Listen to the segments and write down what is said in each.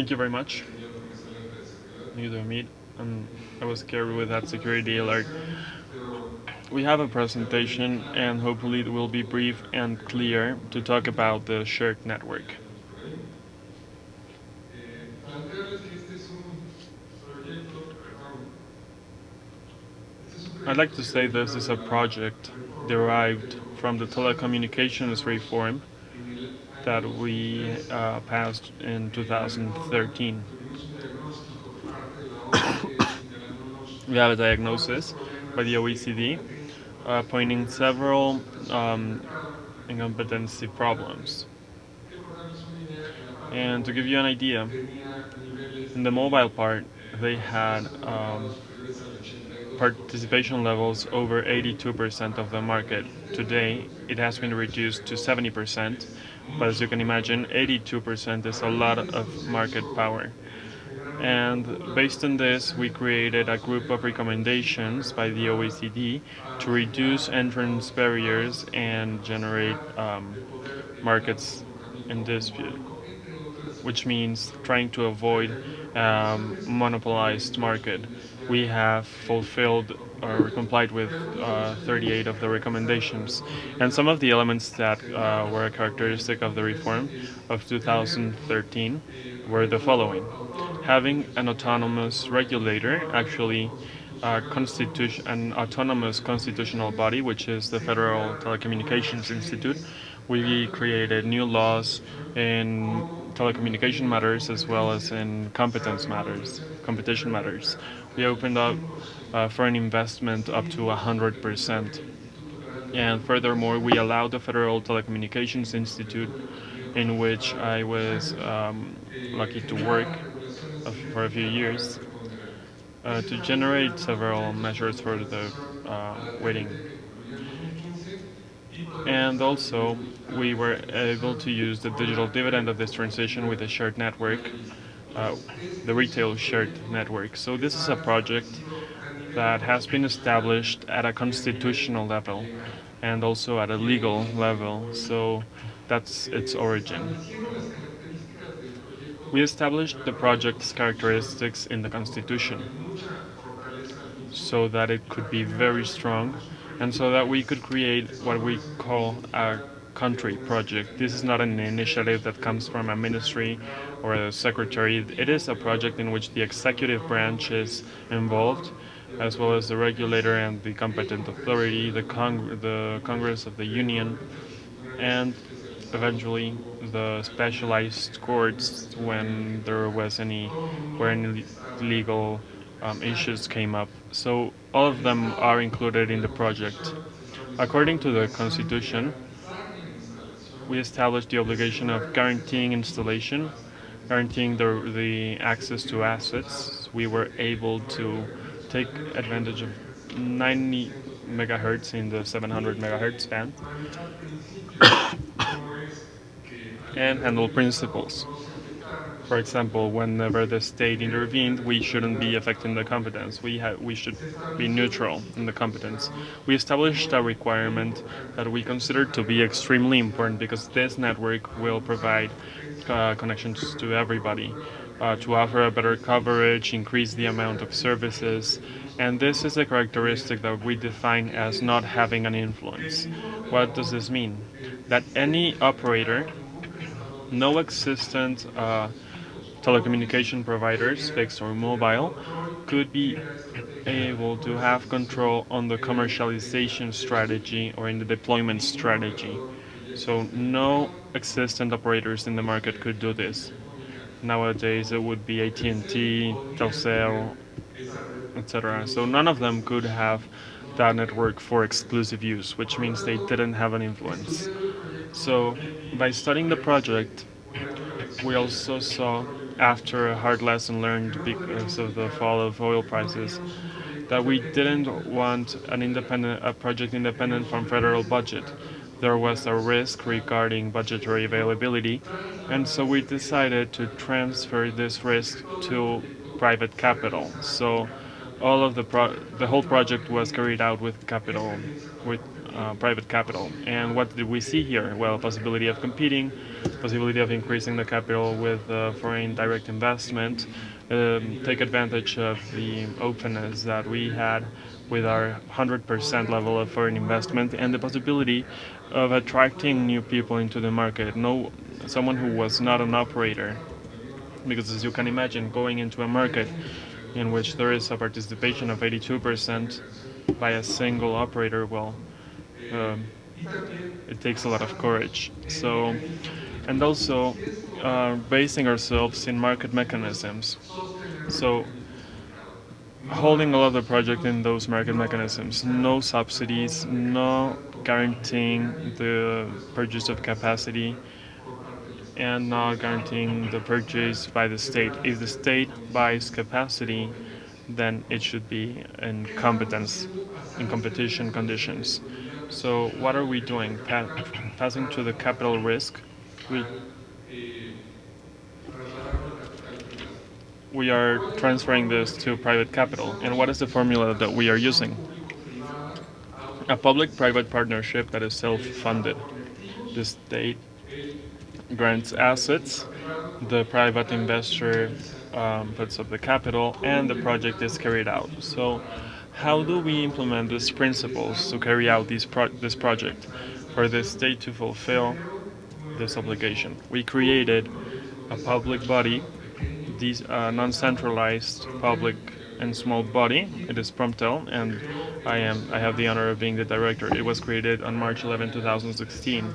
Thank you very much. Thank you, Amit. I was scared with that security alert. We have a presentation, and hopefully it will be brief and clear to talk about the shared network. I'd like to say this is a project derived from the telecommunications reform that we passed in 2013. We have a diagnosis by the OECD pointing several incompetency problems. And to give you an idea, in the mobile part, they had participation levels over 82% of the market. Today, it has been reduced to 70%, but as you can imagine, 82% is a lot of market power. And based on this, we created a group of recommendations by the OECD to reduce entrance barriers and generate markets in dispute, which means trying to avoid monopolized market. We have fulfilled or complied with 38 of the recommendations. And some of the elements that were characteristic of the reform of 2013 were the following: having an autonomous regulator, actually an autonomous constitutional body, which is the Federal Telecommunications Institute. We created new laws in telecommunication matters as well as in competition matters. We opened up foreign investment up to 100%. And furthermore, we allowed the Federal Telecommunications Institute, in which I was lucky to work for a few years, to generate several measures for the waiting. And also, we were able to use the digital dividend of this transition with a shared network, uh, the retail shared network. So this is a project that has been established at a constitutional level and also at a legal level. So that's its origin. We established the project's characteristics in the Constitution so that it could be very strong and so that we could create what we call a country project. This is not an initiative that comes from a ministry or a secretary. It is a project in which the executive branch is involved, as well as the regulator and the competent authority, the Congress of the Union, and eventually the specialized courts when there was any legal issues came up. So all of them are included in the project. According to the Constitution, we established the obligation of guaranteeing installation, guaranteeing the access to assets. We were able to take advantage of 90 megahertz in the 700 megahertz band and handle principles. For example, whenever the state intervened, we shouldn't be affecting the competence. We should be neutral in the competence. We established a requirement that we consider to be extremely important because this network will provide connections to everybody, to offer a better coverage, increase the amount of services, and this is a characteristic that we define as not having an influence. What does this mean? That any operator, no existent telecommunication providers, fixed or mobile, could be able to have control on the commercialization strategy or in the deployment strategy. So no existent operators in the market could do this. Nowadays it would be AT&T, Telcel, etc. So none of them could have that network for exclusive use, which means they didn't have an influence. So by studying the project, we also saw, after a hard lesson learned because of the fall of oil prices, that we didn't want a project independent from federal budget. There was a risk regarding budgetary availability, and so we decided to transfer this risk to private capital. So all of the whole project was carried out with capital, with private capital. And what did we see here? Well, possibility of competing, possibility of increasing the capital with foreign direct investment, take advantage of the openness that we had with our 100% level of foreign investment, and the possibility of attracting new people into the market. No, someone who was not an operator, because as you can imagine, going into a market in which there is a participation of 82% by a single operator, well, um, it takes a lot of courage. So, and also basing ourselves in market mechanisms. So, holding all of the project in those market mechanisms, no subsidies, no guaranteeing the purchase of capacity, and not guaranteeing the purchase by the state. If the state buys capacity, then it should be in competence, in competition conditions. So what are we doing? Passing to the capital risk. We, we are transferring this to private capital. And what is the formula that we are using? A public-private partnership that is self-funded. The state grants assets, the private investor puts up the capital, and the project is carried out. So, how do we implement these principles to carry out this project? For the state to fulfill this obligation, we created a public body, this non-centralized public and small body. It is Promtel, and I have the honor of being the director. It was created on March 11, 2016,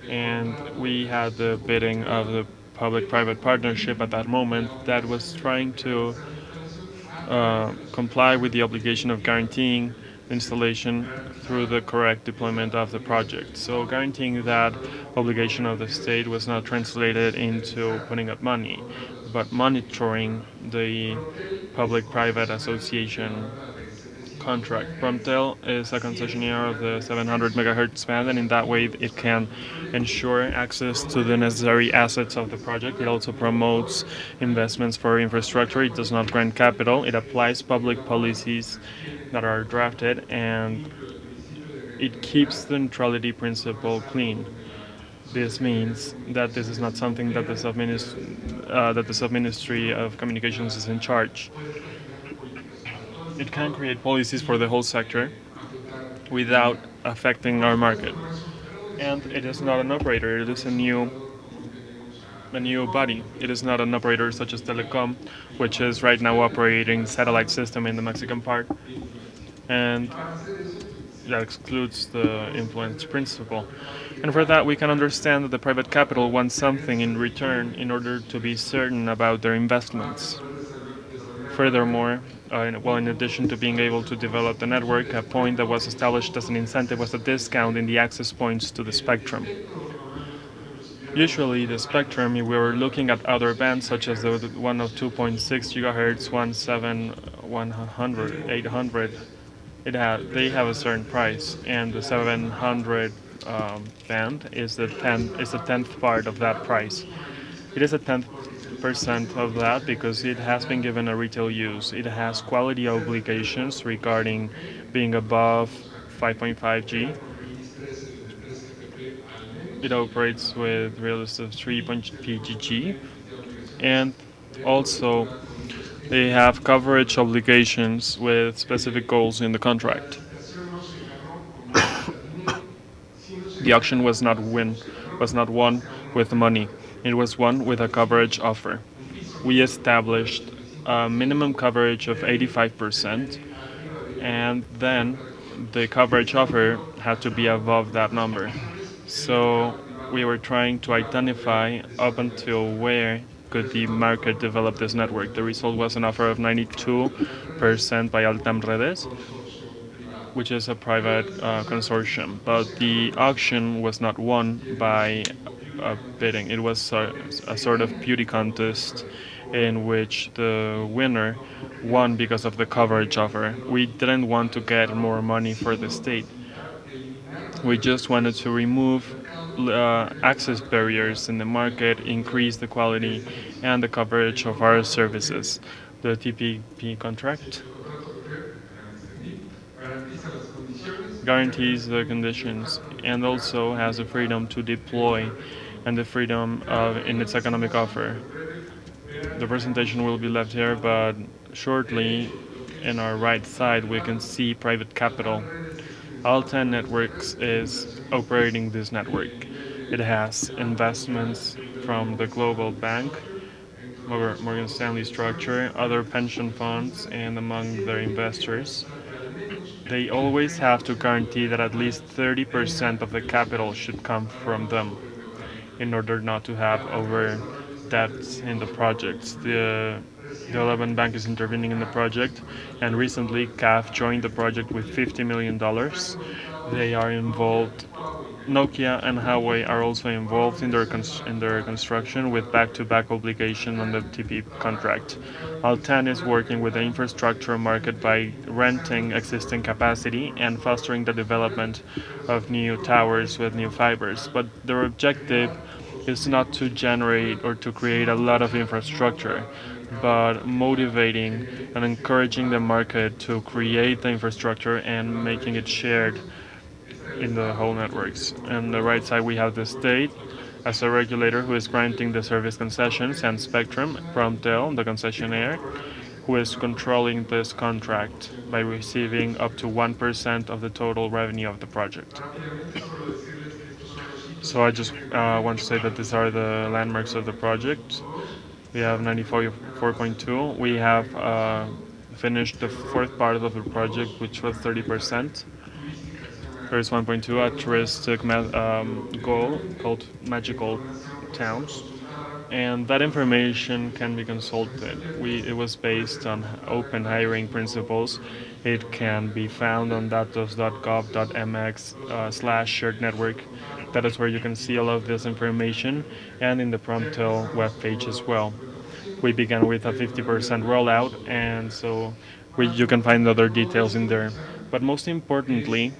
and we had the bidding of the public-private partnership at that moment that was trying to comply with the obligation of guaranteeing the installation through the correct deployment of the project. So guaranteeing that obligation of the state was not translated into putting up money, but monitoring the public-private association contract. Promtel is a concessionaire of the 700 megahertz band, and in that way, it can ensure access to the necessary assets of the project. It also promotes investments for infrastructure. It does not grant capital. It applies public policies that are drafted, and it keeps the neutrality principle clean. This means that this is not something that that the sub-ministry of communications is in charge. It can create policies for the whole sector without affecting our market. And it is not an operator, it is a new body. It is not an operator such as Telecom, which is right now operating satellite system in the Mexican part. And that excludes the influence principle. And for that, we can understand that the private capital wants something in return in order to be certain about their investments. Furthermore, in addition to being able to develop the network, a point that was established as an incentive was a discount in the access points to the spectrum. Usually, the spectrum, if we were looking at other bands such as the one of 2.6 gigahertz, 100, 800, they have a certain price, and the 700 band is the tenth part of that price. It is a 10% of that because it has been given a retail use. It has quality obligations regarding being above 5.5 G. It operates with release of 3.0 G, and also they have coverage obligations with specific goals in the contract. The auction was not won with money. It was won with a coverage offer. We established a minimum coverage of 85%, and then the coverage offer had to be above that number. So we were trying to identify up until where could the market develop this network. The result was an offer of 92% by Altam Redes, which is a private consortium. But the auction was not won by bidding. It was a sort of beauty contest in which the winner won because of the coverage offer. We didn't want to get more money for the state. We just wanted to remove access barriers in the market, increase the quality and the coverage of our services. The TPP contract guarantees the conditions, and also has the freedom to deploy and the freedom of in its economic offer. The presentation will be left here, but shortly in our right side we can see private capital. Alten Networks is operating this network. It has investments from the global bank, Morgan Stanley structure, other pension funds, and among their investors. They always have to guarantee that at least 30% of the capital should come from them in order not to have over debts in the projects. The 11 bank is intervening in the project, and recently CAF joined the project with $50 million. They are involved. Nokia and Huawei are also involved in their construction with back-to-back obligation on the TP contract. Altan is working with the infrastructure market by renting existing capacity and fostering the development of new towers with new fibers. But their objective is not to generate or to create a lot of infrastructure, but motivating and encouraging the market to create the infrastructure and making it shared in the whole networks. On the right side, we have the state as a regulator who is granting the service concessions, and Spectrum, Promtel, the concessionaire, who is controlling this contract by receiving up to 1% of the total revenue of the project. So I just want to say that these are the landmarks of the project. We have 94.2. We have finished the fourth part of the project, which was 30%. There's 1.2, a touristic goal called Magical Towns, and that information can be consulted. It was based on open hiring principles. It can be found on datos.gov.mx slash shared network. That is where you can see all of this information, and in the Promptel webpage as well. We began with a 50% rollout, and so you can find other details in there. But most importantly,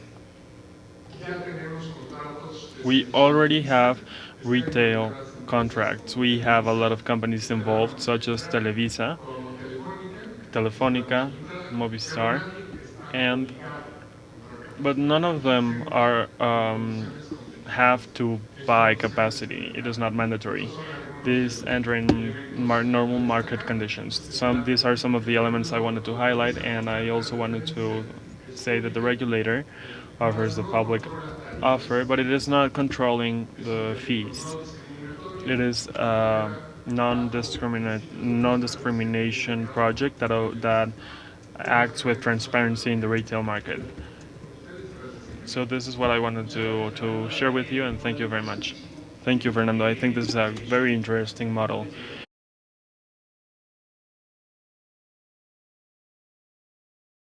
we already have retail contracts. We have a lot of companies involved, such as Televisa, Telefonica, Movistar, and but none of them are have to buy capacity. It is not mandatory. These enter in normal market conditions. These are some of the elements I wanted to highlight, and I also wanted to say that the regulator offers the public offer, but it is not controlling the fees. It is a non-discrimination project that acts with transparency in the retail market. So this is what I wanted to share with you, and thank you very much. Thank you, Fernando. I think this is a very interesting model.